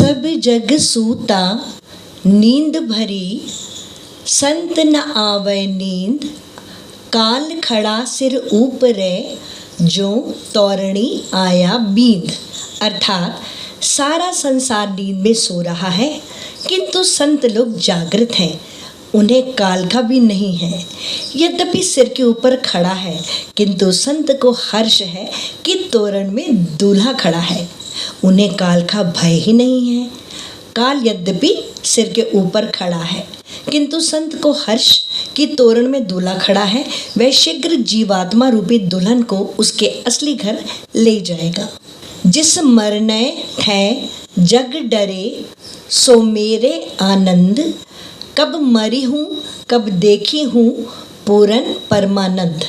सब जग सूता नींद भरी, संत न आवे नींद। काल खड़ा सिर ऊपरे, जो तोरणी आया बींद। अर्थात सारा संसार नींद में सो रहा है, किंतु संत लोग जागृत हैं। उन्हें काल का भी नहीं है। यद्यपि सिर के ऊपर खड़ा है, किंतु संत को हर्ष है कि तोरण में दूल्हा खड़ा है। उन्हें काल का भय ही नहीं है। काल यद्यपि सिर के ऊपर खड़ा है, किंतु संत को हर्ष कि तोरण में दूल्हा खड़ा है। वह शीघ्र जीवात्मा रूपी दुल्हन को उसके असली घर ले जाएगा। जिस मरने है जग डरे, सो मेरे आनंद। कब मरी हूँ कब देखी हूँ पूरन परमानंद।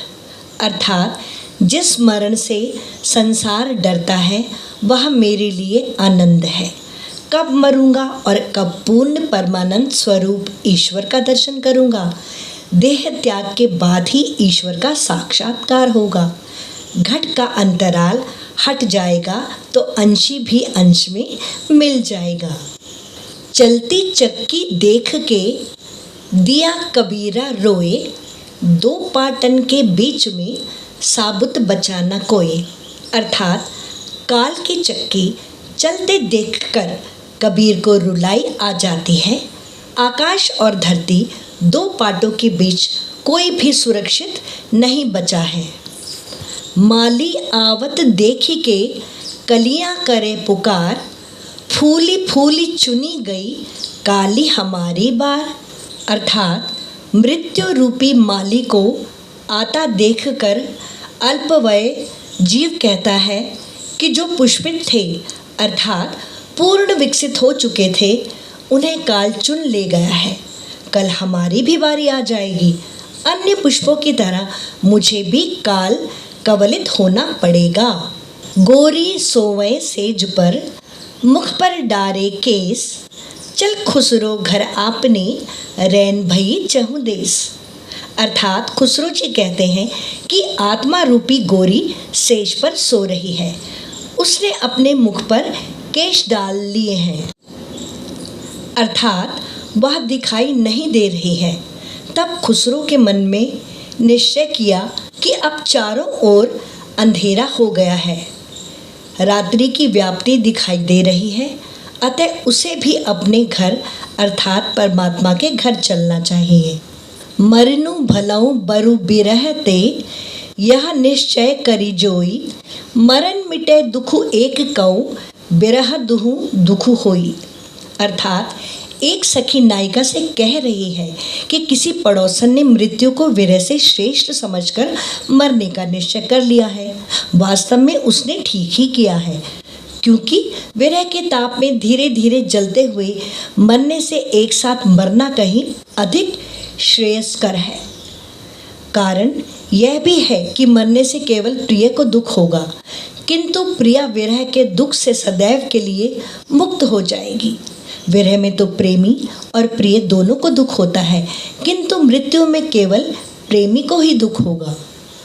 अर्थात जिस मरण से संसार डरता है, वह मेरे लिए आनंद है। कब मरूंगा और कब पूर्ण परमानंद स्वरूप ईश्वर का दर्शन करूंगा। देह त्याग के बाद ही ईश्वर का साक्षात्कार होगा। घट का अंतराल हट जाएगा तो अंशी भी अंश में मिल जाएगा। चलती चक्की देख के दिया कबीरा रोए, दो पाटन के बीच में साबुत बचा न कोई। अर्थात काल की चक्की चलते देखकर कबीर को रुलाई आ जाती है। आकाश और धरती दो पाटों के बीच कोई भी सुरक्षित नहीं बचा है। माली आवत देखी के कलियां करे पुकार, फूली फूली चुनी गई काली हमारी बार। अर्थात मृत्यु रूपी माली को आता देखकर अल्पवय जीव कहता है कि जो पुष्पित थे, अर्थात पूर्ण विकसित हो चुके थे, उन्हें काल चुन ले गया है। कल हमारी भी बारी आ जाएगी। अन्य पुष्पों की तरह मुझे भी काल कवलित होना पड़ेगा। गोरी सोवे सेज पर, मुख पर डारे केस। चल खुसरो घर आपने, रैन भई चहु देश। अर्थात खुसरो जी कहते हैं कि आत्मा रूपी गोरी सेज पर सो रही है। उसने अपने मुख पर केश डाल लिए हैं, अर्थात वह दिखाई नहीं दे रही है। तब खुसरो के मन में निश्चय किया कि अब चारों ओर अंधेरा हो गया है, रात्रि की व्याप्ति दिखाई दे रही है। अतः उसे भी अपने घर अर्थात परमात्मा के घर चलना चाहिए। मरनु भलऊ बरु बिरह ते, यह निश्चय करी जोई। मरण मिटे दुखु एक कऊ, बिरह दुहु दुखु होई। अर्थात एक सखी नायिका से कह रही है कि किसी पड़ोसन ने मृत्यु को विरह से श्रेष्ठ समझकर मरने का निश्चय कर लिया है। वास्तव में उसने ठीक ही किया है, क्योंकि विरह के ताप में धीरे धीरे जलते हुए मरने से एक साथ मरना कहीं अधिक श्रेयस्कर है। कारण यह भी है कि मरने से केवल प्रिय को दुख होगा, किंतु प्रिया विरह के दुख से सदैव के लिए मुक्त हो जाएगी। विरह में तो प्रेमी और प्रिय दोनों को दुख होता है, किंतु मृत्यु में केवल प्रेमी को ही दुख होगा।